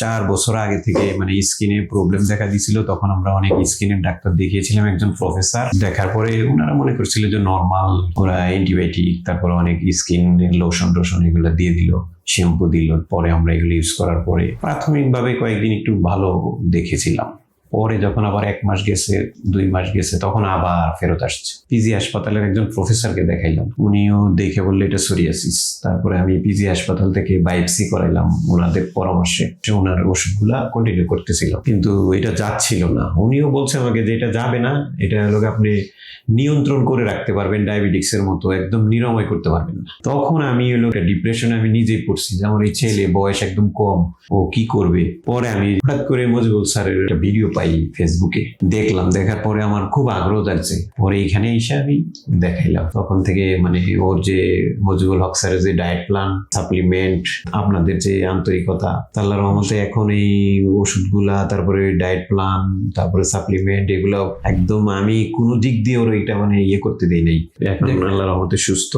4 বছর আগে থেকে মানে স্কিনে প্রবলেম দেখা দিয়েছিল। তখন আমরা অনেক স্কিনের ডাক্তার দেখিয়েছিলাম, একজন প্রফেসর। দেখার পরে ওনারা মনে করছিল যে নর্মাল, ওরা অ্যান্টিবায়োটিক, তারপরে অনেক স্কিন লোশন টোশন এগুলো দিয়ে দিল, শ্যাম্পু দিল। পরে আমরা এগুলো ইউজ করার পরে প্রাথমিকভাবে কয়েকদিন একটু ভালো দেখেছিলাম। পরে যখন আবার 1 মাস গেছে, 2 মাস গেছে, তখন আবার ফেরত আসছে। পিজি হাসপাতালের একজন প্রফেসরকে দেখাইলাম, উনিও দেখে বললে এটা সোরিয়াসিস। তারপরে আমি পিজি হাসপাতাল থেকে বায়োপসি করাইলাম ওনাদের পরামর্শে। ওনার ওষুধগুলা কন্টিনিউ করতেছিল, কিন্তু এটা যাচ্ছিল না। উনিও বলছে আমাকে যে এটা যাবে না, এটা হলো আপনি নিয়ন্ত্রণ করে রাখতে পারবেন, ডায়াবেটিক্সের মতো একদম নিরাময় করতে পারবেন না। তখন আমি হলো ডিপ্রেশনে আমি নিজেই পড়ছি যে আমার এই ছেলে বয়স একদম কম, ও কি করবে। পরে আমি হঠাৎ করে মজিবুল স্যারের একটা ভিডিও পাই ফেসবুকে, দেখলাম। দেখার পরে আমার খুব আগ্রহ জাগছে। পরে এখানে এসে আমি দেখাইলাম। তখন থেকে মানে ওর যে মজিবুল হক স্যারের যে ডায়েট প্ল্যান, সাপ্লিমেন্ট, আপনাদের যে আন্তরিকতা, আল্লাহর রহমতে এখন এই ওষুধগুলা, তারপরে ডায়েট প্ল্যান, তারপরে সাপ্লিমেন্ট, এগুলো একদম আমি কোনো দিক দিয়ে ওর এটা মানে করতে দেই নাই। এখন আল্লাহর রহমতে সুস্থ।